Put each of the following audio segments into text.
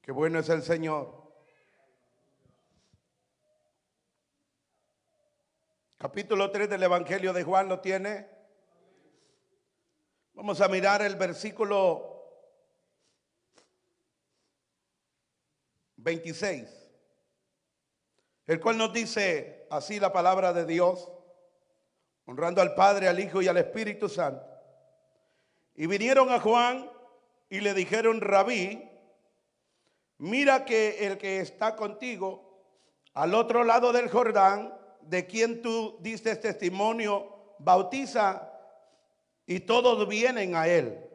Qué bueno es el Señor. Capítulo 3 del Evangelio de Juan, ¿lo tiene? Vamos a mirar el versículo 26, el cual nos dice así la palabra de Dios, honrando al Padre, al Hijo y al Espíritu Santo. Y vinieron a Juan y le dijeron: Rabí, mira que el que está contigo al otro lado del Jordán, de quien tú diste testimonio, bautiza, y todos vienen a él.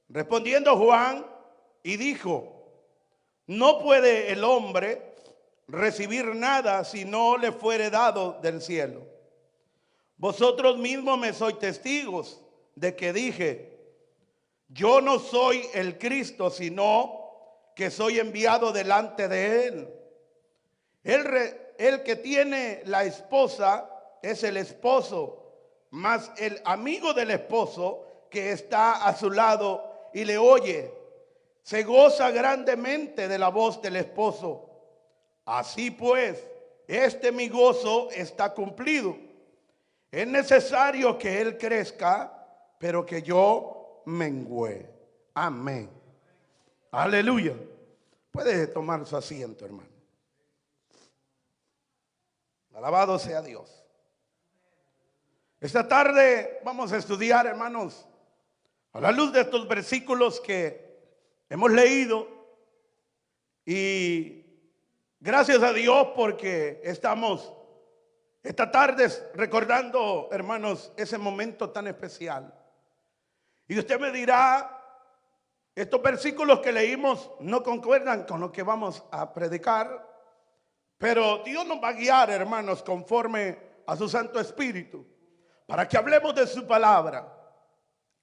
Respondiendo Juan y dijo: no puede el hombre recibir nada si no le fuere dado del cielo. Vosotros mismos me sois testigos de que dije: yo no soy el Cristo, sino que soy enviado delante de él. El que tiene la esposa es el esposo, mas el amigo del esposo que está a su lado y le oye, se goza grandemente de la voz del esposo. Así pues, mi gozo está cumplido. Es necesario que él crezca, pero que yo mengüe. Amén. Aleluya. Puede tomar su asiento, hermano. Alabado sea Dios. Esta tarde vamos a estudiar, hermanos, a la luz de estos versículos que hemos leído. Y gracias a Dios porque estamos esta tarde recordando, hermanos, ese momento tan especial. Y usted me dirá, estos versículos que leímos no concuerdan con lo que vamos a predicar, pero Dios nos va a guiar, hermanos, conforme a su Santo Espíritu, para que hablemos de su palabra.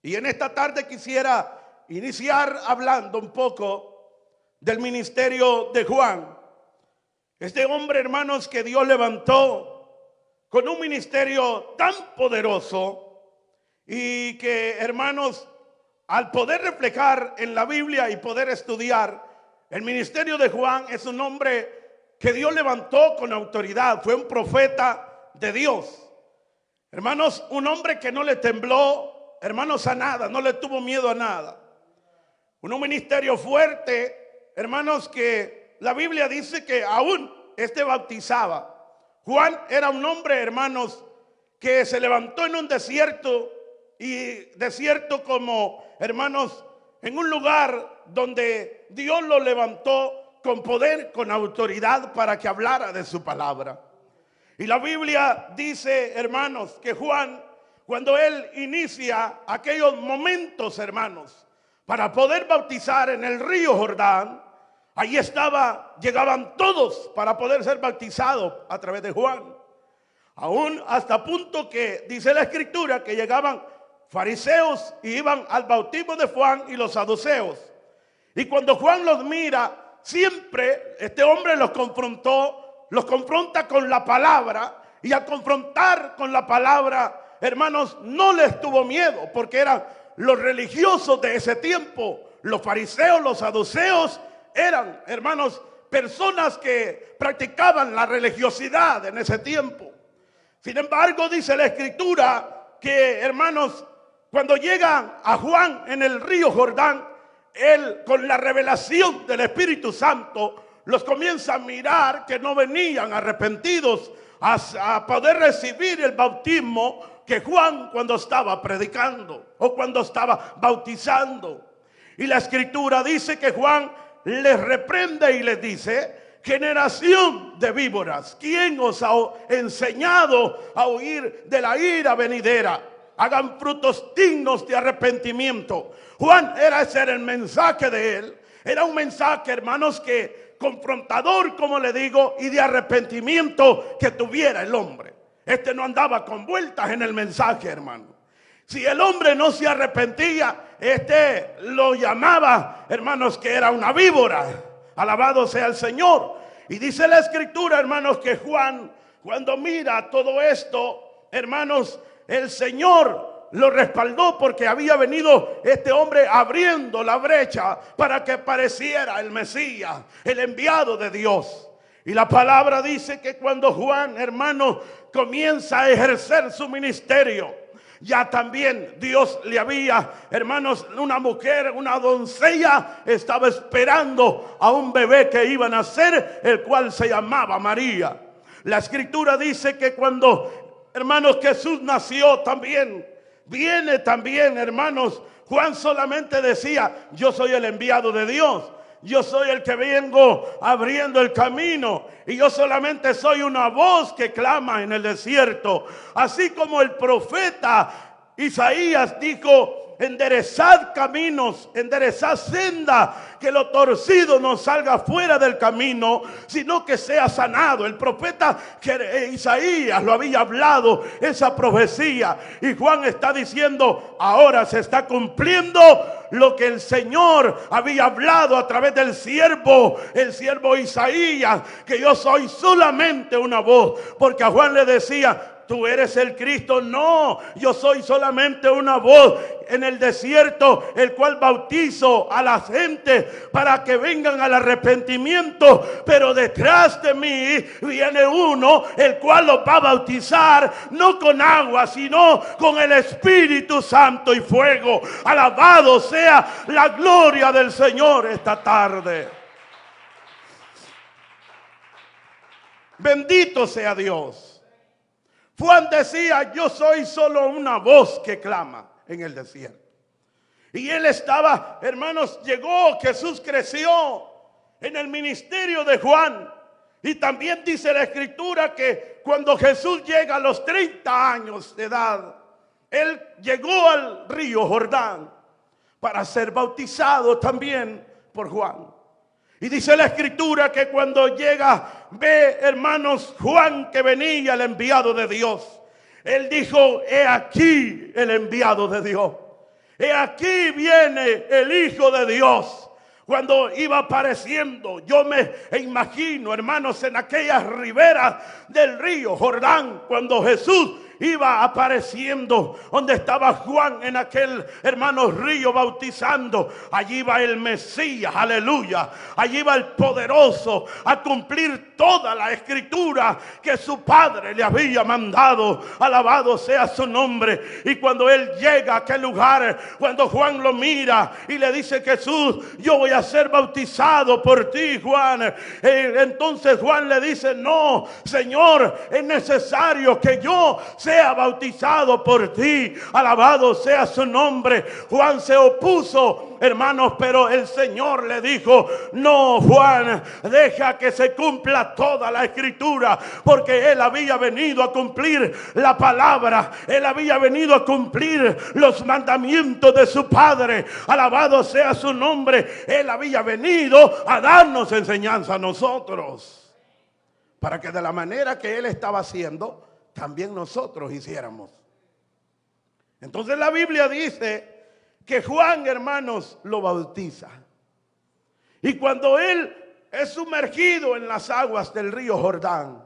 Y en esta tarde quisiera iniciar hablando un poco del ministerio de Juan. Este hombre, hermanos, que Dios levantó con un ministerio tan poderoso y que, hermanos, al poder reflejar en la Biblia y poder estudiar, el ministerio de Juan es un hombre que Dios levantó con autoridad. Fue un profeta de Dios. Hermanos, un hombre que no le tembló, hermanos, a nada, no le tuvo miedo a nada. Un ministerio fuerte, hermanos, que la Biblia dice que aún bautizaba. Juan era un hombre, hermanos, que se levantó en un desierto, y desierto como, hermanos, en un lugar donde Dios lo levantó con poder, con autoridad, para que hablara de su palabra. Y la Biblia dice, hermanos, que Juan, cuando él inicia aquellos momentos, hermanos, para poder bautizar en el río Jordán, ahí llegaban todos para poder ser bautizados a través de Juan. Aún hasta punto que dice la Escritura que llegaban fariseos y iban al bautismo de Juan y los saduceos. Y cuando Juan los mira, siempre este hombre los confronta con la palabra, y al confrontar con la palabra, hermanos, no les tuvo miedo, porque eran los religiosos de ese tiempo. Los fariseos, los saduceos eran, hermanos, personas que practicaban la religiosidad en ese tiempo. Sin embargo, dice la Escritura que, hermanos, cuando llegan a Juan en el río Jordán, él, con la revelación del Espíritu Santo, los comienza a mirar que no venían arrepentidos a poder recibir el bautismo que Juan cuando estaba predicando o cuando estaba bautizando. Y la Escritura dice que Juan les reprende y les dice: generación de víboras, ¿quién os ha enseñado a huir de la ira venidera? Hagan frutos dignos de arrepentimiento. Ese era el mensaje de él. Era un mensaje, hermanos, que confrontador, como le digo, y de arrepentimiento que tuviera el hombre. No andaba con vueltas en el mensaje, hermano. Si el hombre no se arrepentía, lo llamaba, hermanos, que era una víbora. Alabado sea el Señor. Y dice la Escritura, hermanos, que Juan, cuando mira todo esto, hermanos, el Señor lo respaldó porque había venido este hombre abriendo la brecha para que apareciera el Mesías, el enviado de Dios. Y la palabra dice que cuando Juan, hermano, comienza a ejercer su ministerio, ya también Dios le había, hermanos, una mujer, una doncella, estaba esperando a un bebé que iba a nacer, el cual se llamaba María. La escritura dice que cuando, hermanos, Jesús nació también, viene también, hermanos, Juan solamente decía: yo soy el enviado de Dios. Yo soy el que vengo abriendo el camino, y yo solamente soy una voz que clama en el desierto. Así como el profeta Isaías dijo: enderezad caminos, enderezad senda, que lo torcido no salga fuera del camino, sino que sea sanado. El profeta Isaías lo había hablado, esa profecía, y Juan está diciendo: ahora se está cumpliendo lo que el Señor había hablado a través del siervo, el siervo Isaías, que yo soy solamente una voz. Porque a Juan le decía: tú eres el Cristo. No, yo soy solamente una voz en el desierto, el cual bautizo a la gente para que vengan al arrepentimiento. Pero detrás de mí viene uno, el cual los va a bautizar no con agua, sino con el Espíritu Santo y fuego. Alabado sea la gloria del Señor esta tarde. Bendito sea Dios. Juan decía: yo soy solo una voz que clama en el desierto. Y él estaba, hermanos, llegó, Jesús creció en el ministerio de Juan. Y también dice la escritura que cuando Jesús llega a los 30 años de edad, él llegó al río Jordán para ser bautizado también por Juan. Y dice la escritura que cuando llega, ve, hermanos, Juan, que venía el enviado de Dios. Él dijo: he aquí el enviado de Dios. He aquí viene el Hijo de Dios. Cuando iba apareciendo, yo me imagino, hermanos, en aquellas riberas del río Jordán, cuando Jesús iba apareciendo, donde estaba Juan en aquel, hermano, río bautizando. Allí va el Mesías, aleluya. Allí va el poderoso a cumplir toda la escritura que su padre le había mandado. Alabado sea su nombre. Y cuando él llega a aquel lugar, cuando Juan lo mira y le dice: Jesús, yo voy a ser bautizado por ti, Juan. Entonces Juan le dice: no, Señor, es necesario que yo sea bautizado por ti. Alabado sea su nombre. Juan se opuso, hermanos, pero el Señor le dijo: no, Juan, deja que se cumpla toda la escritura, porque él había venido a cumplir la palabra, él había venido a cumplir los mandamientos de su padre. Alabado sea su nombre. Él había venido a darnos enseñanza a nosotros, para que de la manera que él estaba haciendo, también nosotros hiciéramos. Entonces la Biblia dice que Juan, hermanos, lo bautiza. Y cuando él es sumergido en las aguas del río Jordán,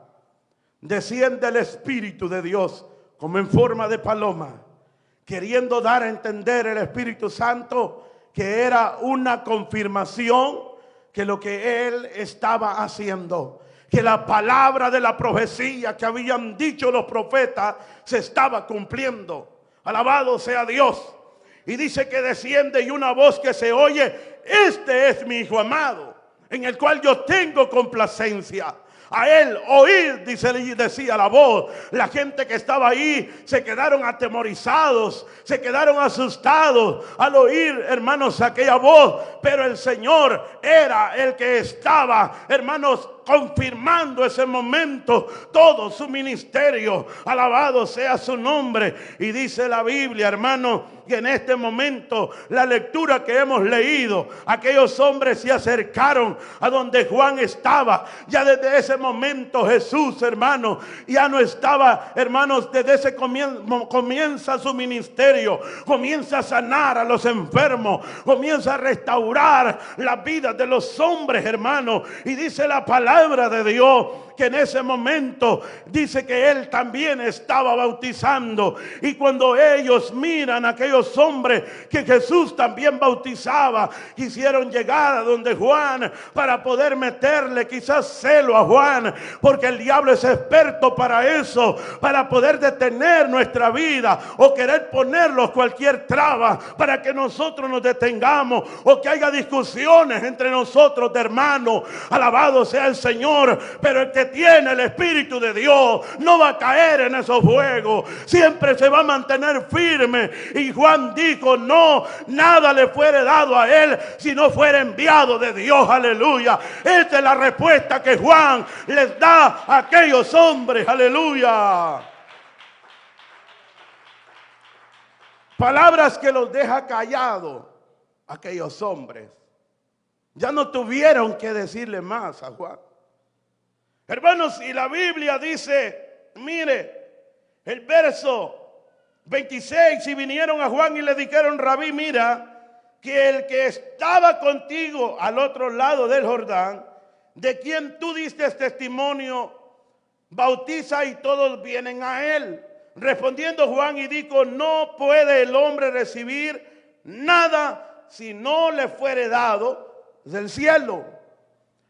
desciende el Espíritu de Dios como en forma de paloma, queriendo dar a entender el Espíritu Santo que era una confirmación que lo que él estaba haciendo, que la palabra de la profecía que habían dicho los profetas se estaba cumpliendo. Alabado sea Dios. Y dice que desciende y una voz que se oye: este es mi Hijo amado, en el cual yo tengo complacencia. A él oír, decía la voz. La gente que estaba ahí se quedaron atemorizados, se quedaron asustados al oír, hermanos, aquella voz. Pero el Señor era el que estaba, hermanos, confirmando ese momento todo su ministerio. Alabado sea su nombre. Y dice la Biblia, hermano, que en este momento, la lectura que hemos leído, aquellos hombres se acercaron a donde Juan estaba. Ya desde ese momento Jesús, hermano, ya no estaba, hermanos, desde ese comienza su ministerio, comienza a sanar a los enfermos, comienza a restaurar la vida de los hombres, hermanos. Y dice la palabra de Dios que en ese momento dice que él también estaba bautizando. Y cuando ellos miran a aquellos hombres que Jesús también bautizaba, quisieron llegar a donde Juan para poder meterle quizás celo a Juan, porque el diablo es experto para eso, para poder detener nuestra vida o querer ponerlos cualquier traba para que nosotros nos detengamos o que haya discusiones entre nosotros de hermanos. Alabado sea el Señor. Pero el que tiene el Espíritu de Dios no va a caer en esos juegos, siempre se va a mantener firme. Y Juan dijo: no, nada le fuere dado a él si no fuera enviado de Dios. Aleluya. Esta es la respuesta que Juan les da a aquellos hombres. Aleluya. Palabras que los deja callados aquellos hombres. Ya no tuvieron que decirle más a Juan. Hermanos, y la Biblia dice, mire, el verso 26, y vinieron a Juan y le dijeron: Rabí, mira, que el que estaba contigo al otro lado del Jordán, de quien tú diste testimonio, bautiza y todos vienen a él. Respondiendo Juan y dijo: no puede el hombre recibir nada si no le fuere dado del cielo.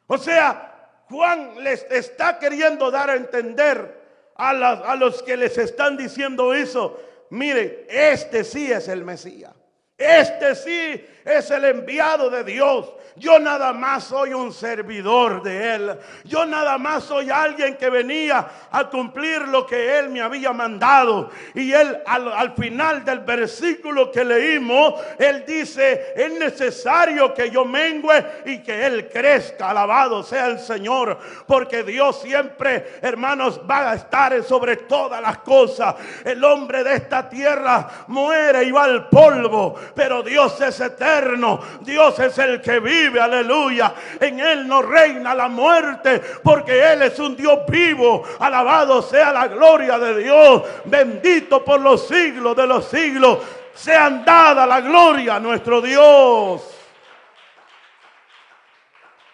O sea, Juan les está queriendo dar a entender a los que les están diciendo eso: mire, este sí es el Mesías, este sí es el enviado de Dios. Yo nada más soy un servidor de Él. Yo nada más soy alguien que venía a cumplir lo que Él me había mandado. Y Él al final del versículo que leímos, Él dice: es necesario que yo mengüe y que Él crezca. Alabado sea el Señor. Porque Dios siempre, hermanos, va a estar sobre todas las cosas. El hombre de esta tierra muere y va al polvo, pero Dios es eterno. Dios es el que vive. Aleluya. En Él no reina la muerte, porque Él es un Dios vivo. Alabado sea la gloria de Dios. Bendito por los siglos de los siglos. Sean dada la gloria a nuestro Dios.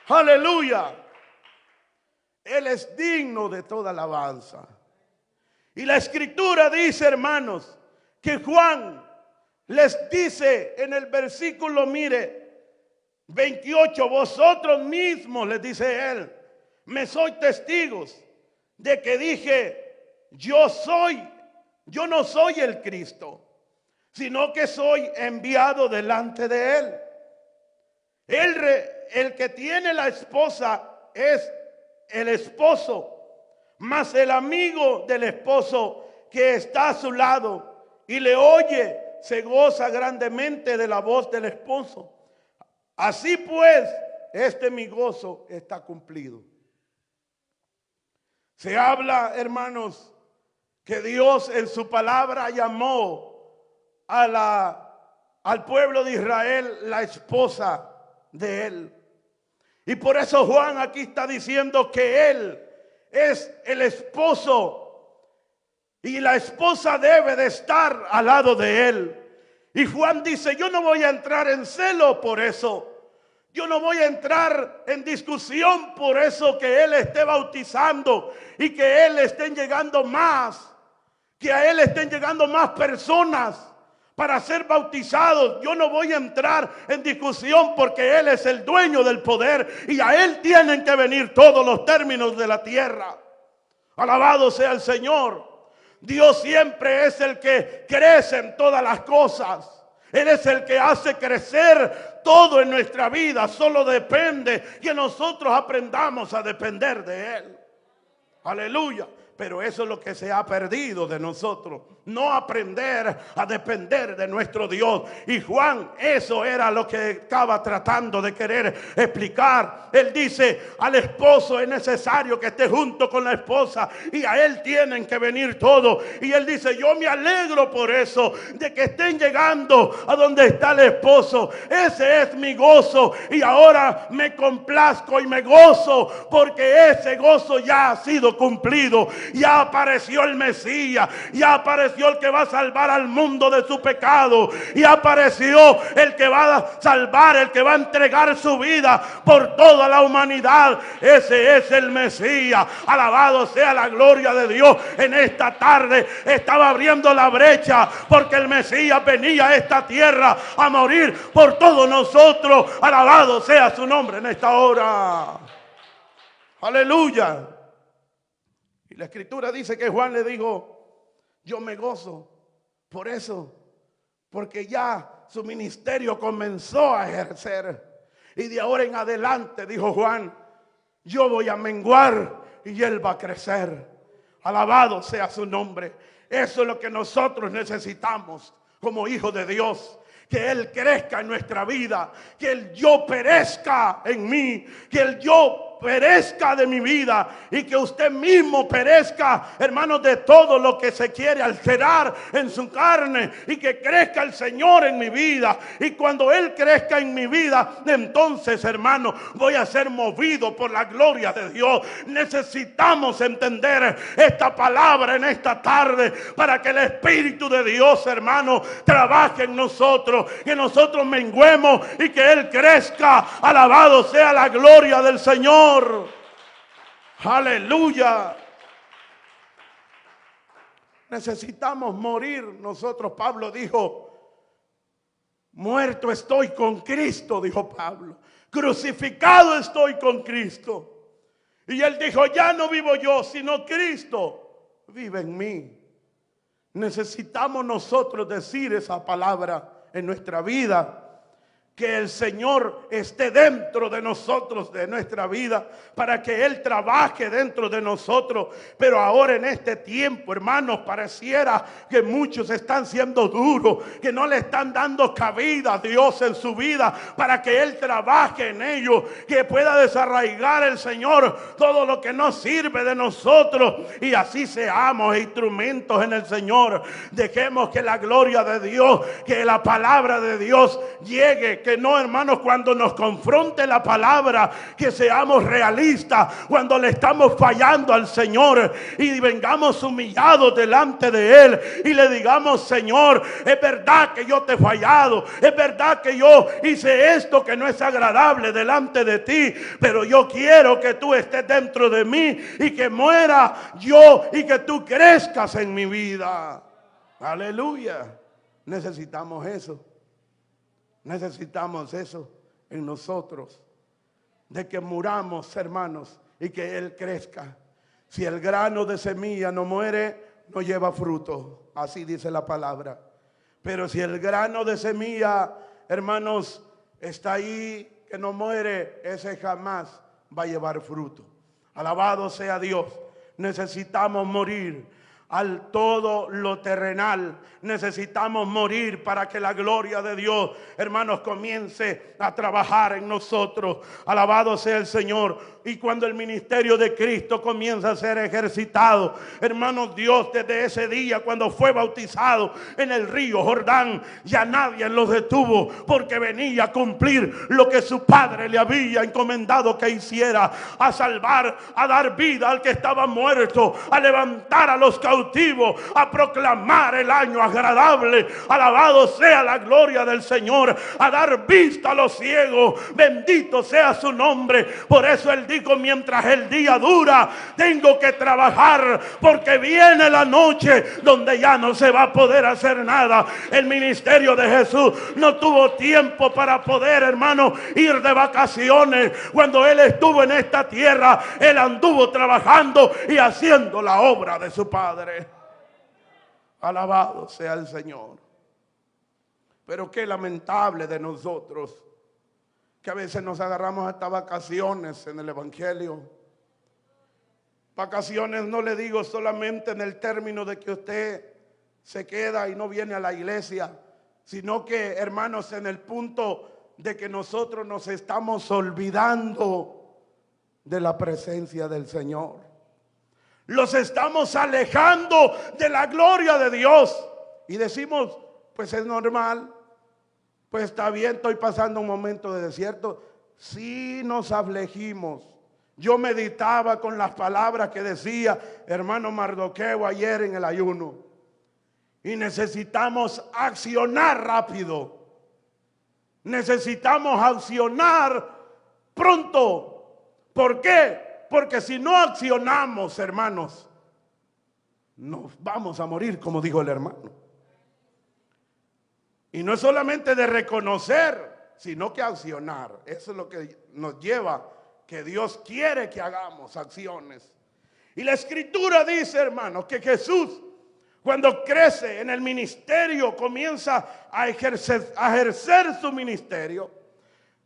Aleluya. Él es digno de toda alabanza. Y la Escritura dice, hermanos, que Juan les dice en el versículo, mire, 28, vosotros mismos, les dice él, me sois testigos de que dije: yo no soy el Cristo, sino que soy enviado delante de él. El que tiene la esposa es el esposo, mas el amigo del esposo que está a su lado y le oye se goza grandemente de la voz del esposo. Así pues, mi gozo está cumplido. Se habla, hermanos, que Dios en su palabra llamó al pueblo de Israel la esposa de él. Y por eso Juan aquí está diciendo que él es el esposo y la esposa debe de estar al lado de él. Y Juan dice: yo no voy a entrar en celo por eso. Yo no voy a entrar en discusión por eso que él esté bautizando y que él estén llegando más, que a él estén llegando más personas para ser bautizados. Yo no voy a entrar en discusión porque él es el dueño del poder y a él tienen que venir todos los términos de la tierra. Alabado sea el Señor. Dios siempre es el que crece en todas las cosas. Él es el que hace crecer todo en nuestra vida. Solo depende que nosotros aprendamos a depender de Él. Aleluya. Pero eso es lo que se ha perdido de nosotros. No aprender a depender de nuestro Dios. Y Juan, eso era lo que estaba tratando de querer explicar. Él dice: al esposo es necesario que esté junto con la esposa y a él tienen que venir todos. Y él dice: yo me alegro por eso, de que estén llegando a donde está el esposo. Ese es mi gozo. Y ahora me complazco y me gozo porque ese gozo ya ha sido cumplido. Ya apareció el Mesías. Ya apareció el que va a salvar al mundo de su pecado. Ya apareció el que va a salvar, el que va a entregar su vida por toda la humanidad. Ese es el Mesías. Alabado sea la gloria de Dios. En esta tarde estaba abriendo la brecha porque el Mesías venía a esta tierra a morir por todos nosotros. Alabado sea su nombre en esta hora. Aleluya. Y la escritura dice que Juan le dijo: yo me gozo por eso, porque ya su ministerio comenzó a ejercer. Y de ahora en adelante, dijo Juan, yo voy a menguar y él va a crecer. Alabado sea su nombre. Eso es lo que nosotros necesitamos como hijos de Dios. Que Él crezca en nuestra vida. Que el yo perezca en mí. Que el yo perezca de mi vida. Y que usted mismo perezca, hermanos, de todo lo que se quiere alterar en su carne. Y que crezca el Señor en mi vida. Y cuando Él crezca en mi vida, entonces, hermanos, voy a ser movido por la gloria de Dios. Necesitamos entender esta palabra en esta tarde para que el Espíritu de Dios, hermanos, trabaje en nosotros. Que nosotros menguemos y que Él crezca. Alabado sea la gloria del Señor. Aleluya. Necesitamos morir nosotros. Pablo dijo: muerto estoy con Cristo, dijo Pablo. Crucificado estoy con Cristo. Y él dijo: ya no vivo yo, sino Cristo vive en mí. Necesitamos nosotros decir esa palabra en nuestra vida. Que el Señor esté dentro de nosotros, de nuestra vida, para que Él trabaje dentro de nosotros. Pero ahora en este tiempo, hermanos, pareciera que muchos están siendo duros, que no le están dando cabida a Dios en su vida, para que Él trabaje en ellos, que pueda desarraigar el Señor todo lo que no sirve de nosotros, y así seamos instrumentos en el Señor. Dejemos que la gloria de Dios, que la palabra de Dios llegue. Que no, hermanos, cuando nos confronte la palabra, que seamos realistas cuando le estamos fallando al Señor y vengamos humillados delante de Él y le digamos: Señor, es verdad que yo te he fallado, es verdad que yo hice esto que no es agradable delante de ti, pero yo quiero que tú estés dentro de mí y que muera yo y que tú crezcas en mi vida. Aleluya. Necesitamos eso. Necesitamos eso en nosotros, de que muramos, hermanos, y que Él crezca. Si el grano de semilla no muere, no lleva fruto, así dice la palabra. Pero si el grano de semilla, hermanos, está ahí, que no muere, ese jamás va a llevar fruto. Alabado sea Dios. Necesitamos morir al todo lo terrenal. Necesitamos morir para que la gloria de Dios, hermanos, comience a trabajar en nosotros. Alabado sea el Señor. Y cuando el ministerio de Cristo comienza a ser ejercitado, hermanos, Dios desde ese día cuando fue bautizado en el río Jordán, ya nadie lo detuvo, porque venía a cumplir lo que su padre le había encomendado que hiciera: a salvar, a dar vida al que estaba muerto, a levantar a los cautivos, a proclamar el año agradable. Alabado sea la gloria del Señor, a dar vista a los ciegos. Bendito sea su nombre. Por eso Él dijo: mientras el día dura, tengo que trabajar, porque viene la noche donde ya no se va a poder hacer nada. El ministerio de Jesús no tuvo tiempo para poder, hermano, ir de vacaciones. Cuando Él estuvo en esta tierra, Él anduvo trabajando y haciendo la obra de su Padre. Alabado sea el Señor. Pero qué lamentable de nosotros, que a veces nos agarramos hasta vacaciones en el Evangelio. Vacaciones no le digo solamente en el término de que usted se queda y no viene a la iglesia, sino que, hermanos, en el punto de que nosotros nos estamos olvidando de la presencia del Señor. Los estamos alejando de la gloria de Dios. Y decimos: pues es normal, pues está bien, estoy pasando un momento de desierto. Sí, nos afligimos, Yo meditaba con las palabras que decía hermano Mardoqueo ayer en el ayuno. Y necesitamos accionar rápido. Necesitamos accionar pronto. ¿Por qué? Porque si no accionamos, hermanos, nos vamos a morir, como dijo el hermano. Y no es solamente de reconocer, sino que accionar. Eso es lo que nos lleva, que Dios quiere que hagamos acciones. Y la Escritura dice, hermanos, que Jesús, cuando crece en el ministerio, comienza a ejercer su ministerio,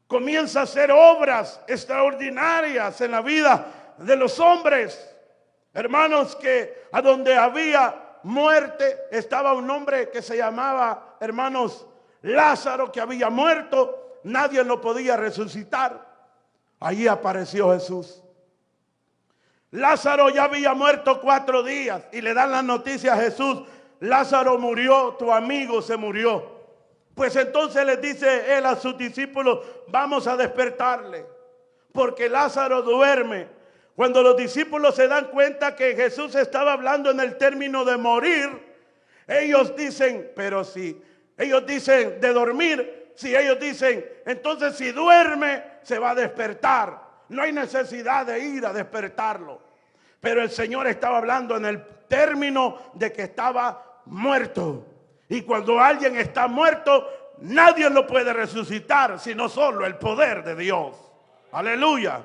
comienza a hacer obras extraordinarias en la vida de los hombres. Hermanos, que a donde había muerte estaba un hombre que se llamaba, hermanos, Lázaro, que había muerto, nadie lo podía resucitar. Allí apareció Jesús. Lázaro ya había muerto 4 días y le dan la noticia a Jesús: Lázaro murió, tu amigo se murió. Pues entonces les dice él a sus discípulos: vamos a despertarle, porque Lázaro duerme. Cuando los discípulos se dan cuenta que Jesús estaba hablando en el término de morir, ellos dicen, pero si ellos dicen de dormir, si ellos dicen, entonces si duerme se va a despertar. No hay necesidad de ir a despertarlo. Pero el Señor estaba hablando en el término de que estaba muerto. Y cuando alguien está muerto, nadie lo puede resucitar, sino solo el poder de Dios. Aleluya.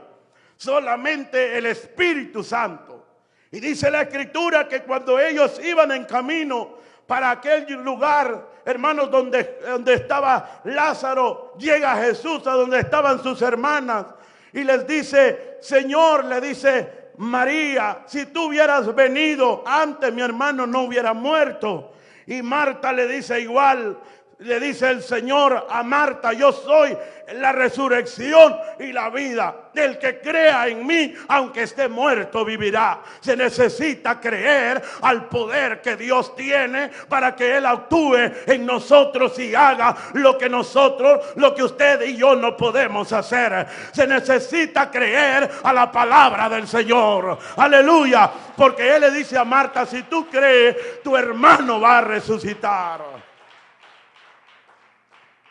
Solamente el Espíritu Santo. Y dice la Escritura que cuando ellos iban en camino para aquel lugar, hermanos, donde estaba Lázaro, llega Jesús a donde estaban sus hermanas y les dice: Señor, le dice María, si tú hubieras venido antes, mi hermano no hubiera muerto. Y Marta le dice igual. Le dice el Señor a Marta: yo soy la resurrección y la vida. El que crea en mí, aunque esté muerto, vivirá. Se necesita creer al poder que Dios tiene para que Él actúe en nosotros y haga lo que usted y yo no podemos hacer. Se necesita creer a la palabra del Señor. Aleluya. Porque Él le dice a Marta: si tú crees, tu hermano va a resucitar.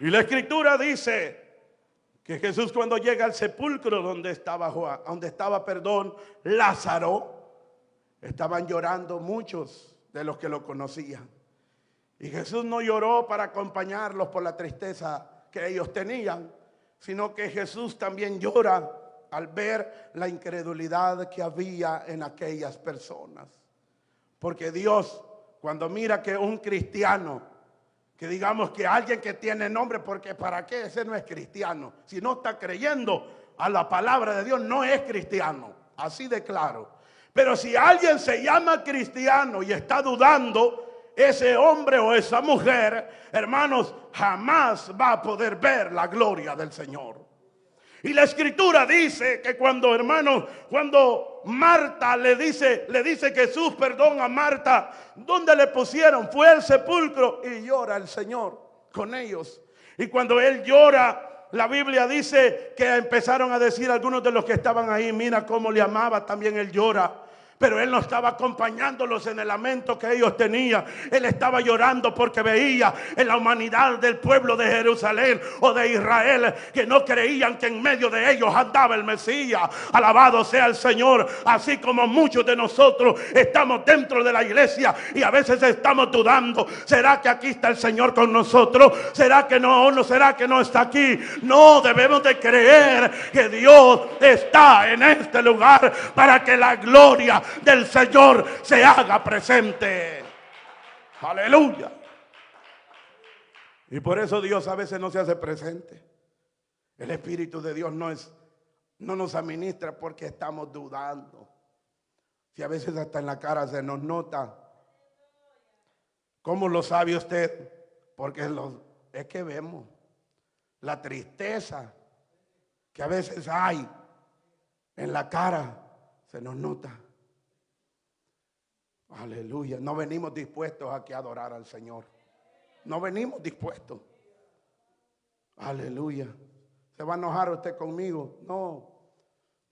Y la Escritura dice que Jesús, cuando llega al sepulcro donde estaba Lázaro, estaban llorando muchos de los que lo conocían. Y Jesús no lloró para acompañarlos por la tristeza que ellos tenían, sino que Jesús también llora al ver la incredulidad que había en aquellas personas. Porque Dios, cuando mira que un cristiano, que digamos que alguien que tiene nombre, porque ¿para qué? Ese no es cristiano. Si no está creyendo a la palabra de Dios, no es cristiano. Así de claro. Pero si alguien se llama cristiano y está dudando, ese hombre o esa mujer, hermanos, jamás va a poder ver la gloria del Señor. Y la Escritura dice que cuando Marta le dice Jesús, a Marta, ¿dónde le pusieron? Fue al sepulcro, y llora el Señor con ellos. Y cuando Él llora, la Biblia dice que empezaron a decir algunos de los que estaban ahí: mira cómo le amaba, también Él llora. Pero Él no estaba acompañándolos en el lamento que ellos tenían. Él estaba llorando porque veía en la humanidad del pueblo de Jerusalén o de Israel que no creían que en medio de ellos andaba el Mesías. Alabado sea el Señor. Así como muchos de nosotros estamos dentro de la iglesia y a veces estamos dudando: ¿será que aquí está el Señor con nosotros? ¿Será que no? ¿Será que no está aquí? No, debemos de creer que Dios está en este lugar para que la gloria del Señor se haga presente. Aleluya. Y por eso Dios a veces no se hace presente. El Espíritu de Dios no nos administra porque estamos dudando. Si a veces hasta en la cara se nos nota. ¿Cómo lo sabe usted? Porque es que vemos la tristeza que a veces hay en la cara, se nos nota. Aleluya. No venimos dispuestos aquí a adorar al Señor. No venimos dispuestos. Aleluya. ¿Se va a enojar usted conmigo? No.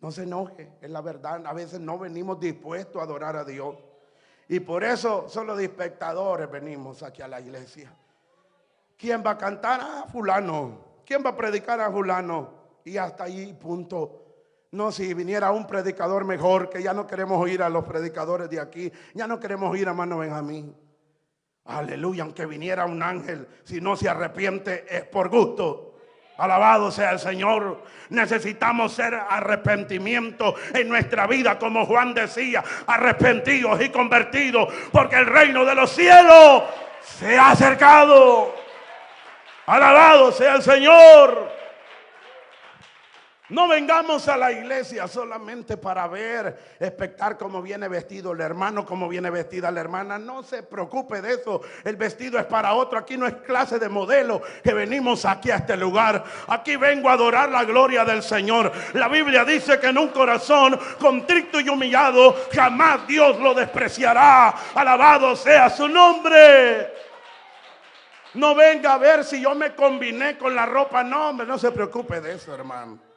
No se enoje, es la verdad. A veces no venimos dispuestos a adorar a Dios. Y por eso solo de espectadores venimos aquí a la iglesia. ¿Quién va a cantar? Ah, fulano. ¿Quién va a predicar? A fulano. Y hasta ahí, punto. No, si viniera un predicador mejor, que ya no queremos oír a los predicadores de aquí. Ya no queremos oír a hermano Benjamín. Aleluya, aunque viniera un ángel, si no se arrepiente es por gusto. Alabado sea el Señor. Necesitamos ser arrepentimiento en nuestra vida, como Juan decía, arrepentidos y convertidos, porque el reino de los cielos se ha acercado. Alabado sea el Señor. No vengamos a la iglesia solamente para ver, expectar cómo viene vestido el hermano, cómo viene vestida la hermana. No se preocupe de eso. El vestido es para otro. Aquí no es clase de modelo que venimos aquí a este lugar. Aquí vengo a adorar la gloria del Señor. La Biblia dice que en un corazón contrito y humillado jamás Dios lo despreciará. Alabado sea su nombre. No venga a ver si yo me combiné con la ropa. No, hombre, no se preocupe de eso, hermano.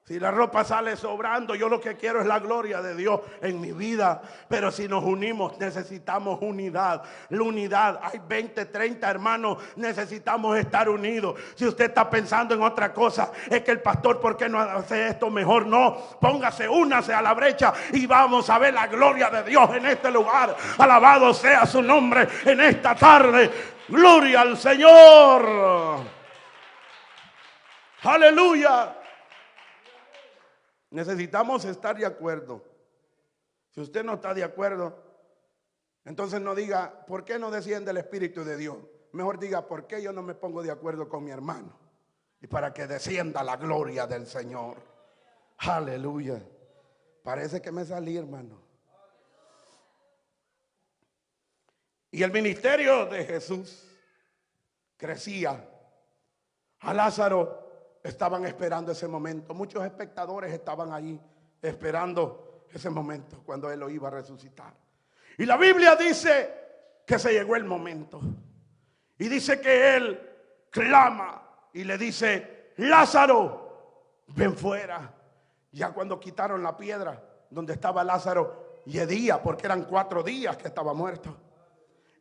Si la ropa sale sobrando, yo lo que quiero es la gloria de Dios en mi vida. Pero si nos unimos, necesitamos unidad. La unidad, hay 20, 30 hermanos, necesitamos estar unidos. Si usted está pensando en otra cosa, es que el pastor, ¿por qué no hace esto mejor? No, póngase, únase a la brecha y vamos a ver la gloria de Dios en este lugar. Alabado sea su nombre en esta tarde. Gloria al Señor. Aleluya. Necesitamos estar de acuerdo. Si usted no está de acuerdo, entonces no diga, ¿por qué no desciende el Espíritu de Dios? Mejor diga, ¿por qué yo no me pongo de acuerdo con mi hermano? Y para que descienda la gloria del Señor. Aleluya. Parece que me salí, hermano. Y el ministerio de Jesús crecía. A Lázaro estaban esperando ese momento. Muchos espectadores estaban ahí esperando ese momento cuando él lo iba a resucitar. Y la Biblia dice que se llegó el momento. Y dice que él clama y le dice, Lázaro, ven fuera. Ya cuando quitaron la piedra donde estaba Lázaro, y de día, porque eran 4 días que estaba muerto.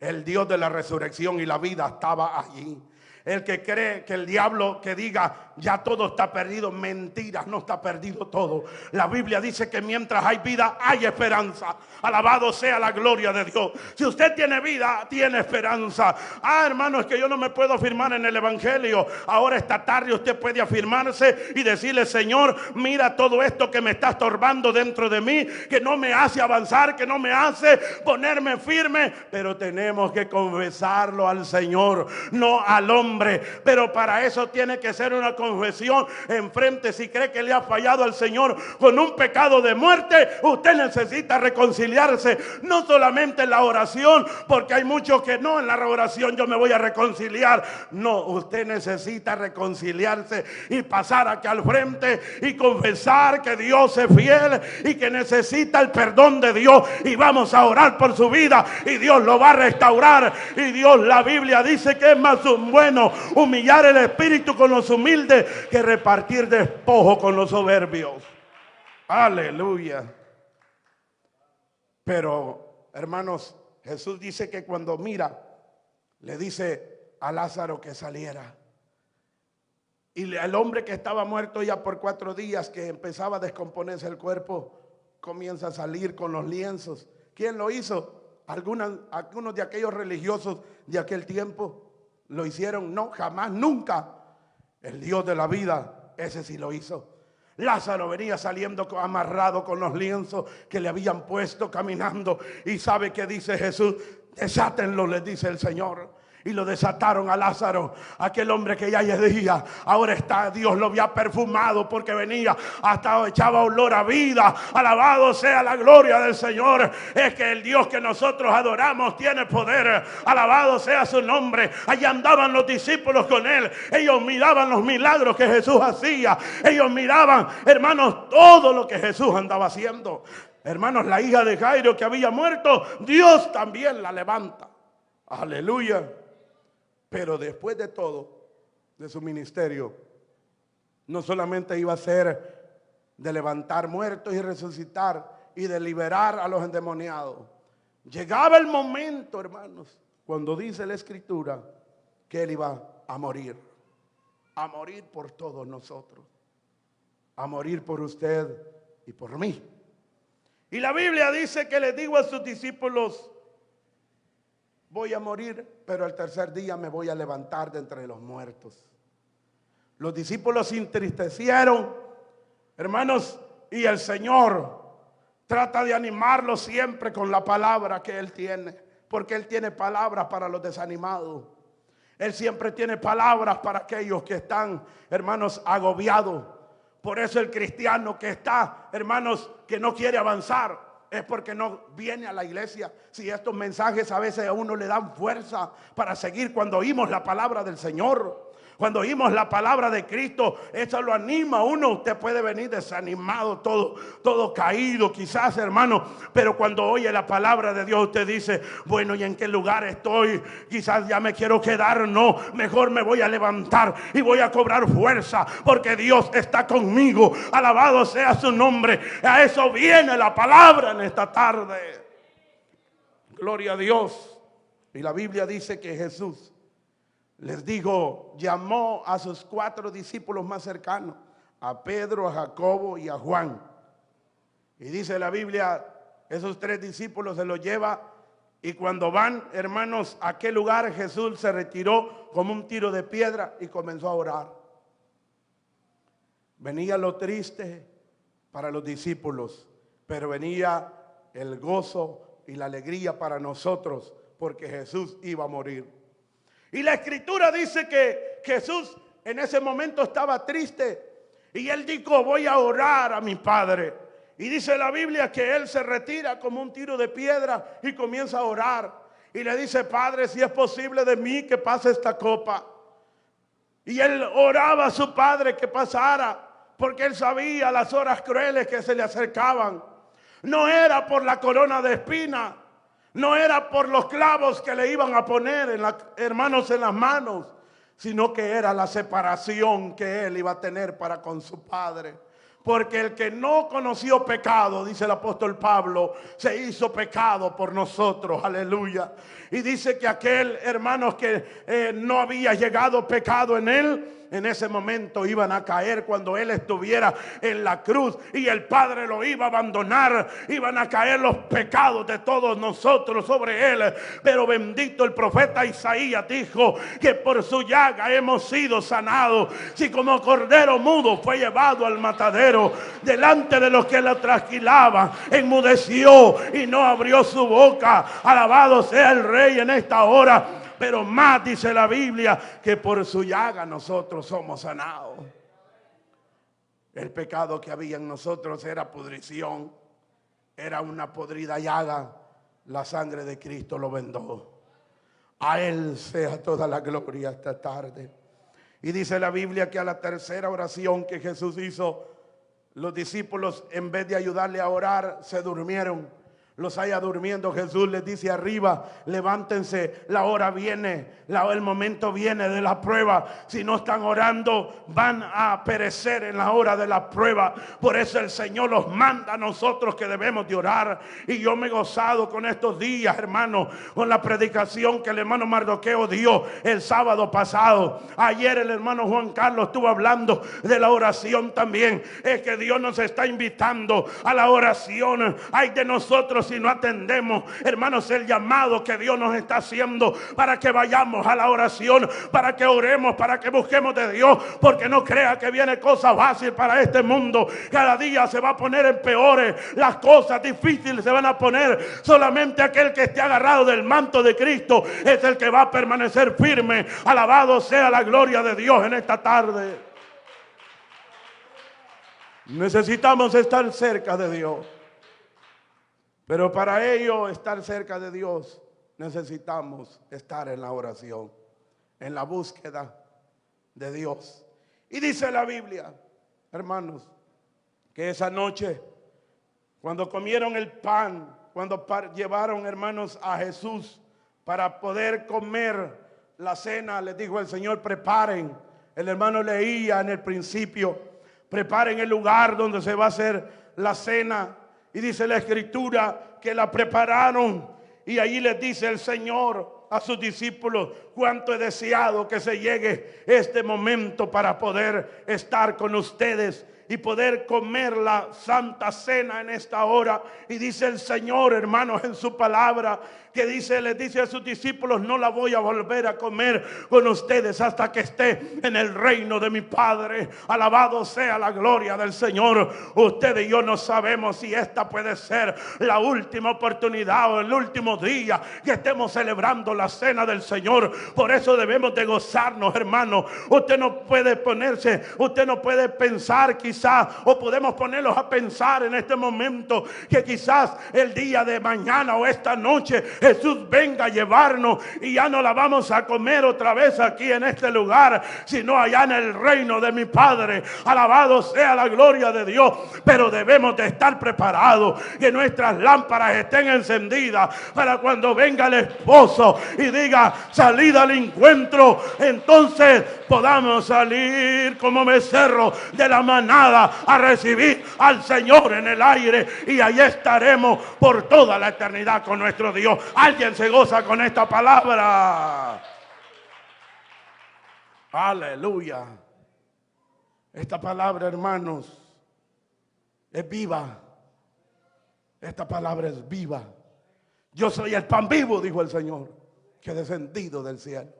El Dios de la resurrección y la vida estaba allí. El que cree que el diablo que diga ya todo está perdido, mentira, no está perdido todo. La Biblia dice que mientras hay vida hay esperanza. Alabado sea la gloria de Dios. Si usted tiene vida, tiene esperanza. Ah, hermano, es que yo no me puedo afirmar en el evangelio. Ahora esta tarde usted puede afirmarse y decirle, Señor, mira todo esto que me está estorbando dentro de mí, que no me hace avanzar, que no me hace ponerme firme. Pero tenemos que confesarlo al Señor, no al hombre. Pero para eso tiene que ser una confesión enfrente. Si cree que le ha fallado al Señor con un pecado de muerte, usted necesita reconciliarse. No solamente en la oración, porque hay muchos que no, en la oración yo me voy a reconciliar. No, usted necesita reconciliarse y pasar aquí al frente y confesar que Dios es fiel y que necesita el perdón de Dios. Y vamos a orar por su vida y Dios lo va a restaurar. Y Dios, la Biblia dice que es más bueno humillar el espíritu con los humildes que repartir despojo con los soberbios. Aleluya. Pero, hermanos, Jesús dice que cuando mira, le dice a Lázaro que saliera. Y el hombre que estaba muerto ya por 4 días, que empezaba a descomponerse el cuerpo, comienza a salir con los lienzos. ¿Quién lo hizo? Algunos de aquellos religiosos de aquel tiempo lo hicieron. No, jamás, nunca. El Dios de la vida, ese sí lo hizo. Lázaro venía saliendo amarrado con los lienzos que le habían puesto, caminando. Y ¿sabe qué dice Jesús? Desátenlo, les dice el Señor. Y lo desataron a Lázaro, aquel hombre que ya yacía. Ahora está, Dios lo había perfumado porque venía, hasta echaba olor a vida. Alabado sea la gloria del Señor. Es que el Dios que nosotros adoramos tiene poder. Alabado sea su nombre. Allí andaban los discípulos con él. Ellos miraban los milagros que Jesús hacía. Ellos miraban, hermanos, todo lo que Jesús andaba haciendo. Hermanos, la hija de Jairo que había muerto, Dios también la levanta. Aleluya. Pero después de todo, de su ministerio, no solamente iba a ser de levantar muertos y resucitar y de liberar a los endemoniados. Llegaba el momento, hermanos, cuando dice la Escritura que Él iba a morir por todos nosotros, a morir por usted y por mí. Y la Biblia dice que le dijo a sus discípulos: voy a morir, pero al tercer día me voy a levantar de entre los muertos. Los discípulos se entristecieron, hermanos, y el Señor trata de animarlos siempre con la palabra que Él tiene, porque Él tiene palabras para los desanimados. Él siempre tiene palabras para aquellos que están, hermanos, agobiados. Por eso el cristiano que está, hermanos, que no quiere avanzar, es porque no viene a la iglesia. Si estos mensajes a veces a uno le dan fuerza para seguir cuando oímos la palabra del Señor, cuando oímos la palabra de Cristo, eso lo anima a uno. Usted puede venir desanimado, todo caído quizás, hermano, pero cuando oye la palabra de Dios, usted dice: bueno, ¿y en qué lugar estoy? Quizás ya me quiero quedar. No, mejor me voy a levantar y voy a cobrar fuerza, porque Dios está conmigo. Alabado sea su nombre. A eso viene la palabra en esta tarde. Gloria a Dios. Y la Biblia dice que Jesús, les digo, llamó a sus 4 discípulos más cercanos, a Pedro, a Jacobo y a Juan. Y dice la Biblia, esos 3 discípulos se los lleva, y cuando van, hermanos, a aquel lugar, Jesús se retiró como un tiro de piedra y comenzó a orar. Venía lo triste para los discípulos, pero venía el gozo y la alegría para nosotros, porque Jesús iba a morir. Y la Escritura dice que Jesús en ese momento estaba triste, y Él dijo: voy a orar a mi Padre. Y dice la Biblia que Él se retira como un tiro de piedra y comienza a orar. Y le dice: Padre, si es posible de mí que pase esta copa. Y Él oraba a su Padre que pasara, porque Él sabía las horas crueles que se le acercaban. No era por la corona de espinas, no era por los clavos que le iban a poner, hermanos, en las manos, sino que era la separación que Él iba a tener para con su Padre. Porque el que no conoció pecado, dice el apóstol Pablo, se hizo pecado por nosotros, aleluya. Y dice que aquel, hermanos, que no había llegado pecado en él, en ese momento iban a caer cuando Él estuviera en la cruz y el Padre lo iba a abandonar. Iban a caer los pecados de todos nosotros sobre Él. Pero bendito el profeta Isaías dijo que por su llaga hemos sido sanados. Si como cordero mudo fue llevado al matadero, delante de los que lo trasquilaban, enmudeció y no abrió su boca. Alabado sea el Rey en esta hora. Pero más dice la Biblia que por su llaga nosotros somos sanados. El pecado que había en nosotros era pudrición, era una podrida llaga. La sangre de Cristo lo vendó. A Él sea toda la gloria esta tarde. Y dice la Biblia que a la tercera oración que Jesús hizo, los discípulos, en vez de ayudarle a orar, se durmieron. Los haya durmiendo, Jesús les dice arriba: levántense, la hora viene, el momento viene de la prueba. Si no están orando, van a perecer en la hora de la prueba. Por eso el Señor los manda a nosotros que debemos de orar. Y yo me he gozado con estos días, hermano, con la predicación que el hermano Mardoqueo dio el sábado pasado. Ayer el hermano Juan Carlos estuvo hablando de la oración también. Es que Dios nos está invitando a la oración. Hay de nosotros si no atendemos, hermanos, el llamado que Dios nos está haciendo para que vayamos a la oración, para que oremos, para que busquemos de Dios, porque no crea que viene cosa fácil para este mundo. Cada día se va a poner en peores, las cosas difíciles se van a poner. Solamente aquel que esté agarrado del manto de Cristo es el que va a permanecer firme. Alabado sea la gloria de Dios en esta tarde. Necesitamos estar cerca de Dios. Pero para ello, estar cerca de Dios, necesitamos estar en la oración, en la búsqueda de Dios. Y dice la Biblia, hermanos, que esa noche, cuando comieron el pan, cuando llevaron, hermanos, a Jesús para poder comer la cena, les dijo el Señor: preparen. El hermano leía en el principio: preparen el lugar donde se va a hacer la cena. Y dice la Escritura que la prepararon. Y ahí les dice el Señor a sus discípulos: cuánto he deseado que se llegue este momento para poder estar con ustedes y poder comer la santa cena en esta hora. Y dice el Señor, hermanos, en su palabra, que les dice a sus discípulos: no la voy a volver a comer con ustedes hasta que esté en el reino de mi Padre. Alabado sea la gloria del Señor. Ustedes y yo no sabemos si esta puede ser la última oportunidad o el último día que estemos celebrando la cena del Señor. Por eso debemos de gozarnos, hermanos. Usted no puede pensar quizás, o podemos ponerlos a pensar en este momento, que quizás el día de mañana o esta noche Jesús venga a llevarnos y ya no la vamos a comer otra vez aquí en este lugar, sino allá en el reino de mi Padre. Alabado sea la gloria de Dios. Pero debemos de estar preparados, que nuestras lámparas estén encendidas para cuando venga el esposo y diga: salid al encuentro, entonces podamos salir como becerro de la manada a recibir al Señor en el aire, y ahí estaremos por toda la eternidad con nuestro Dios. Alguien se goza con esta palabra. Aleluya. Esta palabra, hermanos, es viva. Esta palabra es viva. Yo soy el pan vivo, dijo el Señor, que he descendido del cielo.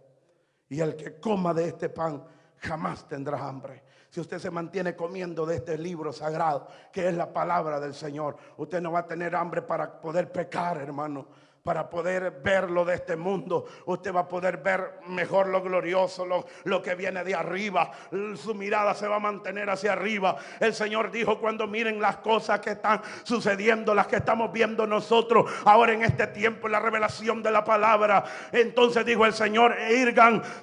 Y el que coma de este pan jamás tendrá hambre. Si usted se mantiene comiendo de este libro sagrado, que es la palabra del Señor, usted no va a tener hambre para poder pecar, hermano. Para poder ver lo de este mundo, usted va a poder ver mejor lo glorioso, lo que viene de arriba. Su mirada se va a mantener hacia arriba. El Señor dijo: cuando miren las cosas que están sucediendo, las que estamos viendo nosotros ahora en este tiempo, en la revelación de la palabra, entonces dijo el Señor: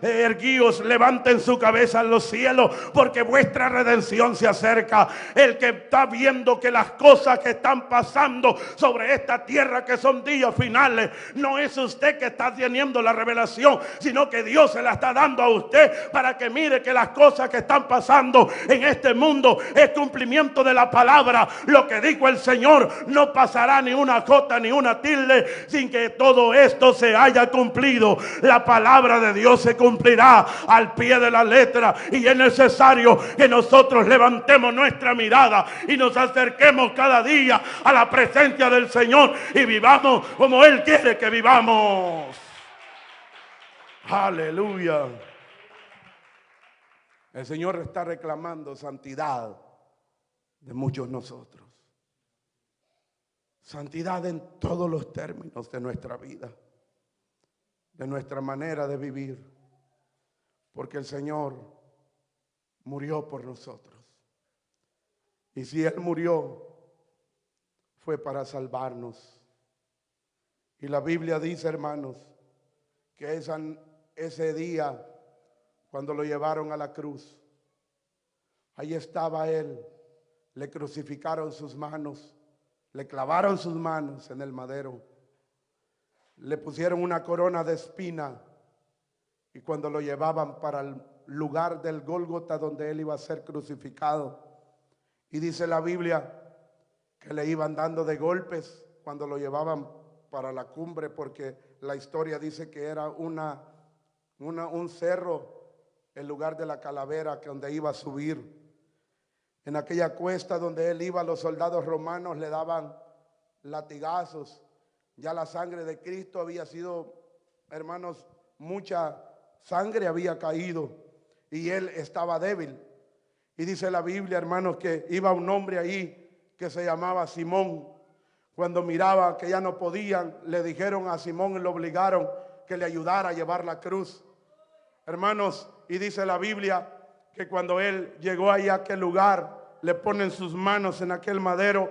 erguíos, levanten su cabeza en los cielos, porque vuestra redención se acerca. El que está viendo que las cosas que están pasando sobre esta tierra, que son días finales, no es usted que está teniendo la revelación, sino que Dios se la está dando a usted para que mire que las cosas que están pasando en este mundo es cumplimiento de la palabra. Lo que dijo el Señor: no pasará ni una jota ni una tilde sin que todo esto se haya cumplido. La palabra de Dios se cumplirá al pie de la letra, y es necesario que nosotros levantemos nuestra mirada y nos acerquemos cada día a la presencia del Señor y vivamos como Él quiere que vivamos. Aleluya. El Señor está reclamando santidad de muchos nosotros. Santidad en todos los términos de nuestra vida, de nuestra manera de vivir, porque el Señor murió por nosotros. Y si Él murió, fue para salvarnos. Y la Biblia dice, hermanos, que ese día, cuando lo llevaron a la cruz, ahí estaba Él. Le crucificaron sus manos, le clavaron sus manos en el madero, le pusieron una corona de espina, y cuando lo llevaban para el lugar del Gólgota, donde Él iba a ser crucificado, y dice la Biblia que le iban dando de golpes cuando lo llevaban para la cumbre, porque la historia dice que era un cerro, el lugar de la calavera, que donde iba a subir. En aquella cuesta donde Él iba, los soldados romanos le daban latigazos. Ya la sangre de Cristo había sido, hermanos, mucha sangre había caído, y Él estaba débil. Y dice la Biblia, hermanos, que iba un hombre ahí que se llamaba Simón. Cuando miraba que ya no podían, le dijeron a Simón y lo obligaron que le ayudara a llevar la cruz. Hermanos, y dice la Biblia que cuando Él llegó ahí a aquel lugar, le ponen sus manos en aquel madero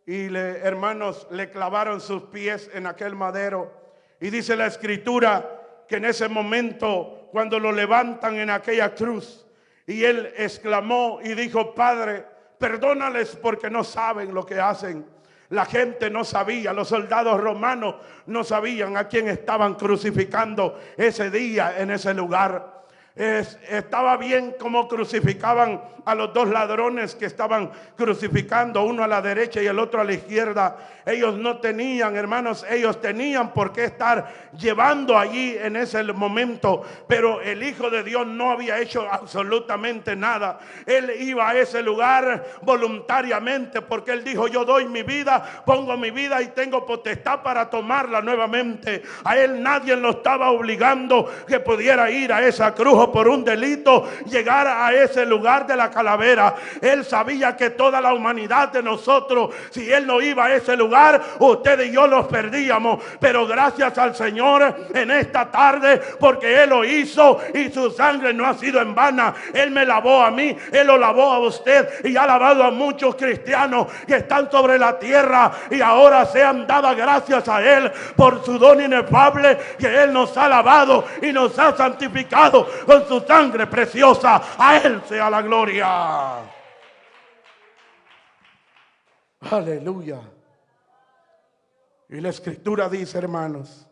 y hermanos, le clavaron sus pies en aquel madero. Y dice la Escritura que en ese momento, cuando lo levantan en aquella cruz, y Él exclamó y dijo: Padre, perdónales porque no saben lo que hacen. La gente no sabía, los soldados romanos no sabían a quién estaban crucificando ese día en ese lugar. Estaba bien como crucificaban a los dos ladrones que estaban crucificando, uno a la derecha y el otro a la izquierda. Ellos no tenían, hermanos, ellos tenían por qué estar llevando allí en ese momento, pero el Hijo de Dios no había hecho absolutamente nada. Él iba a ese lugar voluntariamente porque él dijo: yo doy mi vida, pongo mi vida y tengo potestad para tomarla nuevamente. A él nadie lo estaba obligando que pudiera ir a esa cruz por un delito, llegar a ese lugar de la calavera. Él sabía que toda la humanidad de nosotros, si él no iba a ese lugar, usted y yo los perdíamos. Pero gracias al Señor en esta tarde, porque él lo hizo y su sangre no ha sido en vana. Él me lavó a mí, él lo lavó a usted y ha lavado a muchos cristianos que están sobre la tierra y ahora sean dadas gracias a él por su don inefable, que él nos ha lavado y nos ha santificado con su sangre preciosa. A él sea la gloria. Aleluya. Y la escritura dice, hermanos,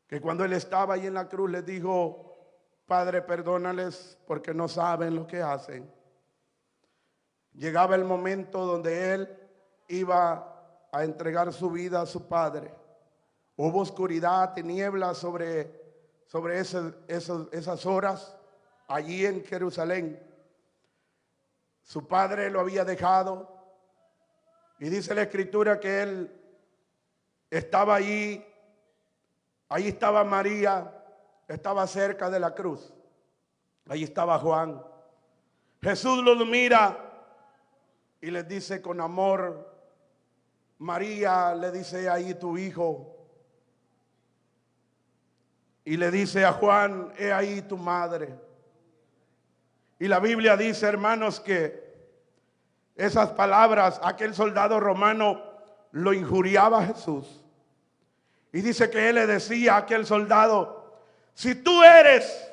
que cuando él estaba ahí en la cruz les dijo: Padre, perdónales porque no saben lo que hacen. Llegaba el momento donde él iba a entregar su vida a su Padre. Hubo oscuridad, tinieblas sobre esas horas allí en Jerusalén. Su padre lo había dejado y dice la escritura que él estaba allí. Ahí estaba María, estaba cerca de la cruz. Ahí estaba Juan. Jesús los mira y les dice con amor: María, le dice: ahí tu hijo. Y le dice a Juan: he ahí tu madre. Y la Biblia dice, hermanos, que esas palabras, aquel soldado romano lo injuriaba a Jesús. Y dice que él le decía a aquel soldado: si tú eres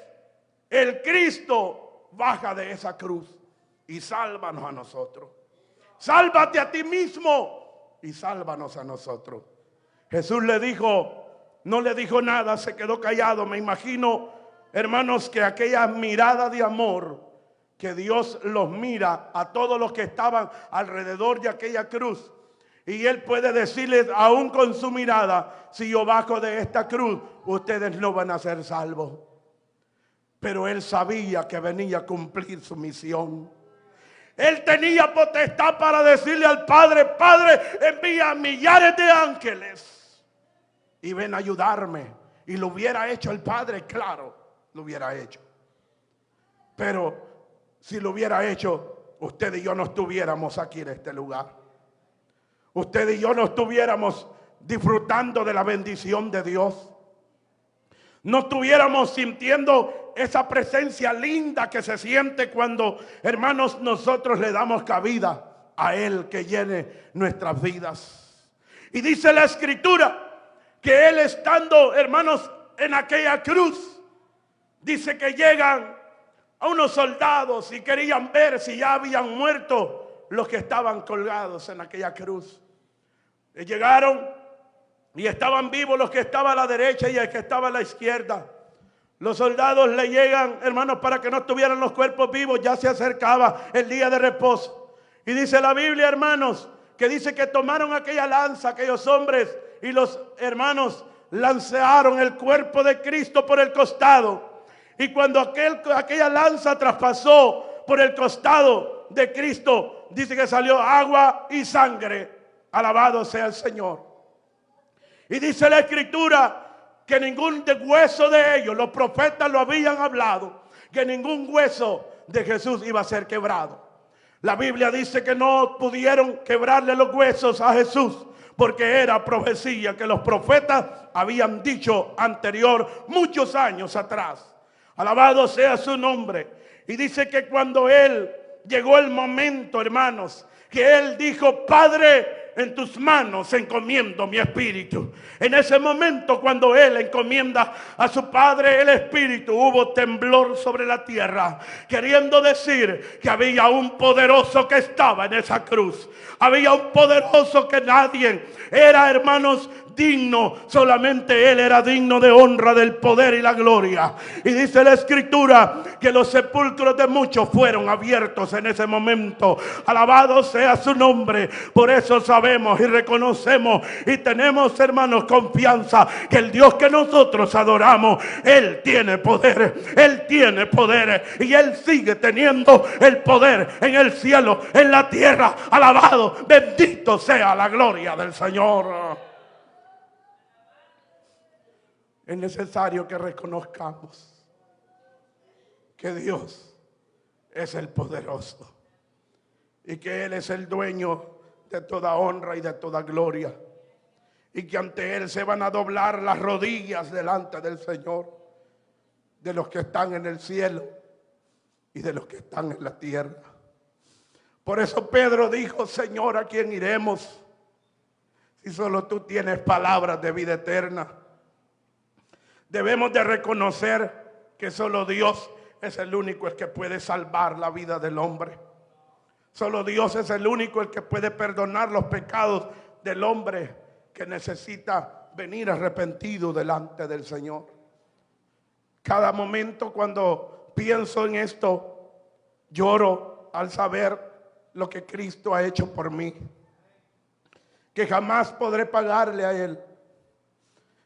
el Cristo, baja de esa cruz y sálvanos a nosotros. Sálvate a ti mismo y sálvanos a nosotros. Jesús le dijo, no le dijo nada, se quedó callado. Me imagino, hermanos, que aquella mirada de amor que Dios los mira a todos los que estaban alrededor de aquella cruz. Y él puede decirles aún con su mirada: si yo bajo de esta cruz, ustedes no van a ser salvos. Pero él sabía que venía a cumplir su misión. Él tenía potestad para decirle al Padre: Padre, envía millares de ángeles y ven a ayudarme. Y lo hubiera hecho el Padre, claro, lo hubiera hecho. Pero si lo hubiera hecho, usted y yo no estuviéramos aquí en este lugar. Usted y yo no estuviéramos disfrutando de la bendición de Dios. No estuviéramos sintiendo esa presencia linda que se siente cuando, hermanos, nosotros le damos cabida a Él que llene nuestras vidas. Y dice la escritura que Él, estando, hermanos, en aquella cruz, dice que llegan a unos soldados y querían ver si ya habían muerto los que estaban colgados en aquella cruz. Y llegaron y estaban vivos los que estaban a la derecha y el que estaba a la izquierda. Los soldados le llegan, hermanos, para que no estuvieran los cuerpos vivos. Ya se acercaba el día de reposo. Y dice la Biblia, hermanos, que dice que tomaron aquella lanza, aquellos hombres, y los hermanos lanzaron el cuerpo de Cristo por el costado. Y cuando aquella lanza traspasó por el costado de Cristo, dice que salió agua y sangre. Alabado sea el Señor. Y dice la escritura que ningún hueso de ellos, los profetas lo habían hablado, que ningún hueso de Jesús iba a ser quebrado. La Biblia dice que no pudieron quebrarle los huesos a Jesús, porque era profecía que los profetas habían dicho anterior, muchos años atrás. Alabado sea su nombre. Y dice que cuando él llegó el momento, hermanos, que él dijo: Padre, en tus manos encomiendo mi espíritu. En ese momento, cuando él encomienda a su Padre el espíritu, hubo temblor sobre la tierra, queriendo decir que había un poderoso que estaba en esa cruz. Había un poderoso que nadie era, hermanos, digno, solamente Él era digno de honra, del poder y la gloria. Y dice la Escritura que los sepulcros de muchos fueron abiertos en ese momento. Alabado sea su nombre. Por eso sabemos y reconocemos y tenemos, hermanos, confianza que el Dios que nosotros adoramos, Él tiene poder, Él tiene poder, y Él sigue teniendo el poder en el cielo, en la tierra. Alabado, bendito sea la gloria del Señor. Es necesario que reconozcamos que Dios es el poderoso y que Él es el dueño de toda honra y de toda gloria, y que ante Él se van a doblar las rodillas delante del Señor, de los que están en el cielo y de los que están en la tierra. Por eso Pedro dijo: Señor, ¿a quién iremos si solo tú tienes palabras de vida eterna? Debemos de reconocer que solo Dios es el único el que puede salvar la vida del hombre. Solo Dios es el único el que puede perdonar los pecados del hombre que necesita venir arrepentido delante del Señor. Cada momento cuando pienso en esto, lloro al saber lo que Cristo ha hecho por mí, que jamás podré pagarle a Él,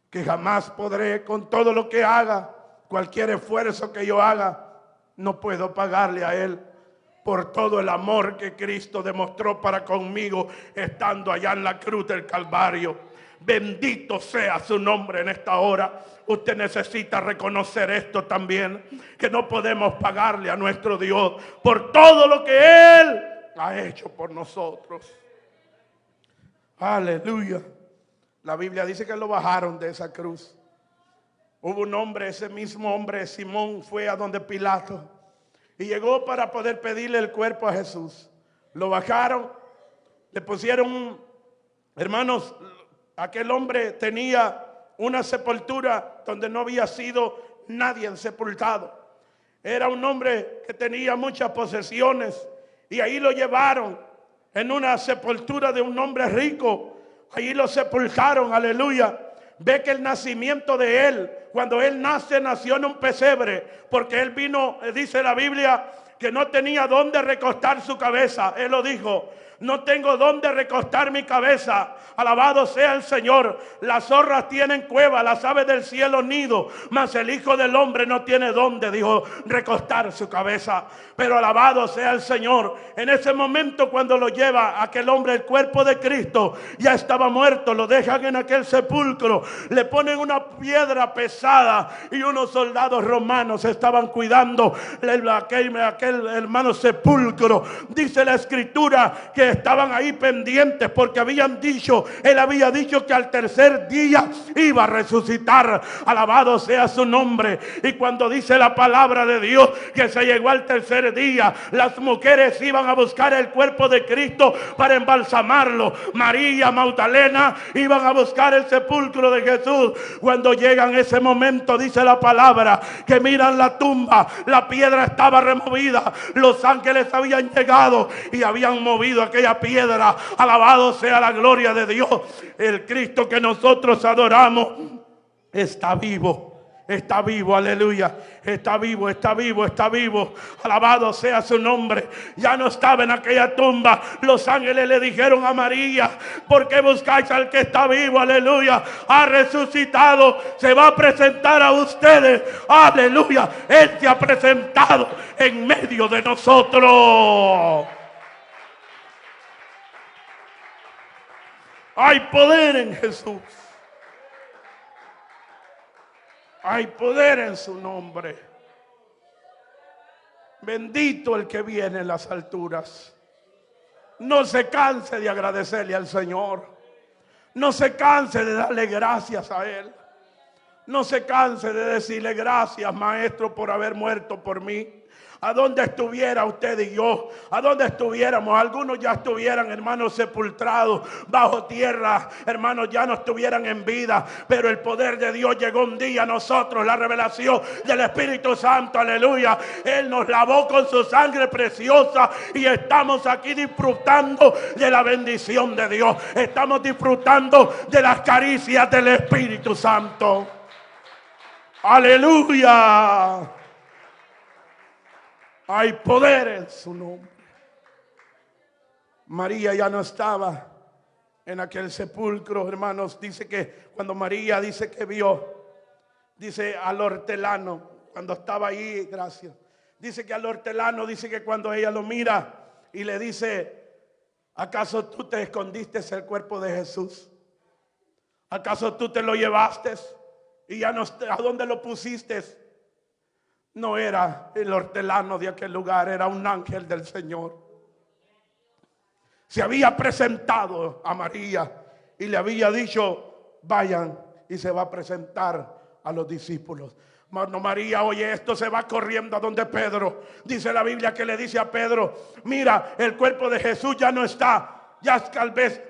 que jamás podré, con todo lo que haga, cualquier esfuerzo que yo haga, no puedo pagarle a Él por todo el amor que Cristo demostró para conmigo estando allá en la cruz del Calvario. Bendito sea su nombre en esta hora. Usted necesita reconocer esto también, que no podemos pagarle a nuestro Dios por todo lo que Él ha hecho por nosotros. Aleluya. La Biblia dice que lo bajaron de esa cruz. Hubo un hombre, ese mismo hombre, Simón, fue a donde Pilato y llegó para poder pedirle el cuerpo a Jesús. Lo bajaron, le pusieron, hermanos, aquel hombre tenía una sepultura donde no había sido nadie sepultado. Era un hombre que tenía muchas posesiones y ahí lo llevaron en una sepultura de un hombre rico. Allí lo sepultaron, aleluya. Ve que el nacimiento de él, cuando él nació en un pesebre, porque él vino, dice la Biblia, que no tenía dónde recostar su cabeza. Él lo dijo: no tengo dónde recostar mi cabeza. Alabado sea el Señor. Las zorras tienen cueva, las aves del cielo nido, mas el Hijo del Hombre no tiene dónde, dijo, recostar su cabeza. Pero alabado sea el Señor. En ese momento, cuando lo lleva aquel hombre, el cuerpo de Cristo ya estaba muerto, lo dejan en aquel sepulcro, le ponen una piedra pesada y unos soldados romanos estaban cuidando aquel hermano sepulcro. Dice la Escritura que estaban ahí pendientes porque él había dicho que al tercer día iba a resucitar. Alabado sea su nombre. Y cuando dice la palabra de Dios que se llegó al tercer día, las mujeres iban a buscar el cuerpo de Cristo para embalsamarlo. María Magdalena iban a buscar el sepulcro de Jesús. Cuando llegan ese momento, dice la palabra que miran la tumba, la piedra estaba removida, los ángeles habían llegado y habían movido aquella piedra. Alabado sea la gloria de Dios. El Cristo que nosotros adoramos está vivo. Está vivo, aleluya. Está vivo, está vivo, está vivo. Alabado sea su nombre. Ya no estaba en aquella tumba. Los ángeles le dijeron a María: ¿por qué buscáis al que está vivo? Aleluya. Ha resucitado. Se va a presentar a ustedes. Aleluya. Él se ha presentado en medio de nosotros. Hay poder en Jesús. Hay poder en su nombre. Bendito el que viene en las alturas. No se canse de agradecerle al Señor. No se canse de darle gracias a Él. No se canse de decirle: gracias, Maestro, por haber muerto por mí. ¿A dónde estuviera usted y yo? ¿A dónde estuviéramos? Algunos ya estuvieran, hermanos, sepultados bajo tierra. Hermanos, ya no estuvieran en vida. Pero el poder de Dios llegó un día a nosotros. La revelación del Espíritu Santo, aleluya. Él nos lavó con su sangre preciosa. Y estamos aquí disfrutando de la bendición de Dios. Estamos disfrutando de las caricias del Espíritu Santo. Aleluya. Hay poder en su nombre. María ya no estaba en aquel sepulcro, hermanos. Dice que cuando María dice que vio, dice al hortelano, cuando estaba ahí, gracias. Dice que al hortelano, dice que cuando ella lo mira y le dice: ¿acaso tú te escondiste el cuerpo de Jesús? ¿Acaso tú te lo llevaste y ya no, a dónde lo pusiste? No era el hortelano de aquel lugar, era un ángel del Señor. Se había presentado a María y le había dicho: vayan, y se va a presentar a los discípulos. Cuando María oye esto, se va corriendo a donde Pedro. Dice la Biblia que le dice a Pedro: mira, el cuerpo de Jesús ya no está. Ya tal vez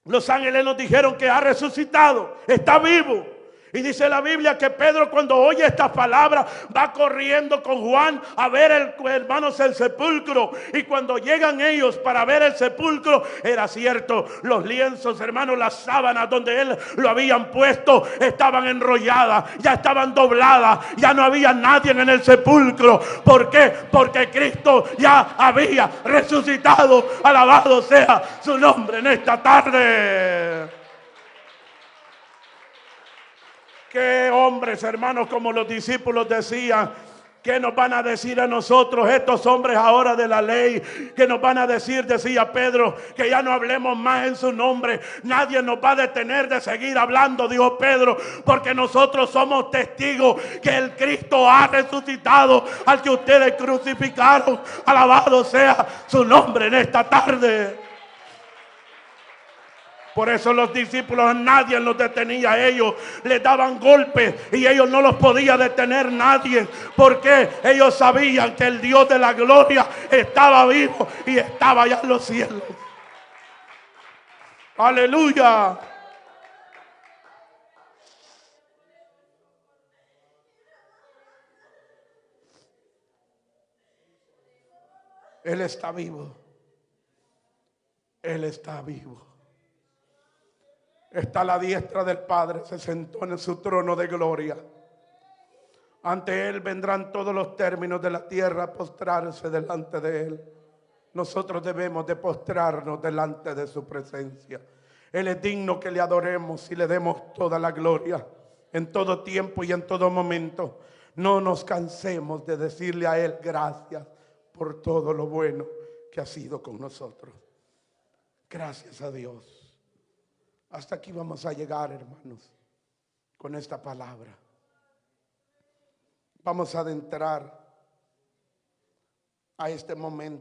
los ángeles nos dijeron que ha resucitado, está vivo. Y dice la Biblia que Pedro, cuando oye estas palabras, va corriendo con Juan a ver hermanos, el sepulcro. Y cuando llegan ellos para ver el sepulcro, era cierto, los lienzos, hermanos, las sábanas donde él lo habían puesto estaban enrolladas, ya estaban dobladas, ya no había nadie en el sepulcro. ¿Por qué? Porque Cristo ya había resucitado. Alabado sea su nombre en esta tarde. Qué hombres, hermanos, como los discípulos decían. ¿Qué nos van a decir a nosotros estos hombres ahora de la ley? ¿Qué nos van a decir? Decía Pedro, que ya no hablemos más en su nombre. Nadie nos va a detener de seguir hablando, dijo Pedro, porque nosotros somos testigos que el Cristo ha resucitado al que ustedes crucificaron. Alabado sea su nombre en esta tarde. Por eso los discípulos, nadie los detenía a ellos. Les daban golpes y ellos no los podía detener nadie. Porque ellos sabían que el Dios de la gloria estaba vivo y estaba allá en los cielos. Aleluya. Él está vivo. Él está vivo. Está a la diestra del Padre, se sentó en su trono de gloria. Ante Él vendrán todos los términos de la tierra a postrarse delante de Él. Nosotros debemos de postrarnos delante de su presencia. Él es digno que le adoremos y le demos toda la gloria en todo tiempo y en todo momento. No nos cansemos de decirle a Él gracias por todo lo bueno que ha sido con nosotros. Gracias a Dios. Hasta aquí vamos a llegar, hermanos, con esta palabra. Vamos a adentrar a este momento.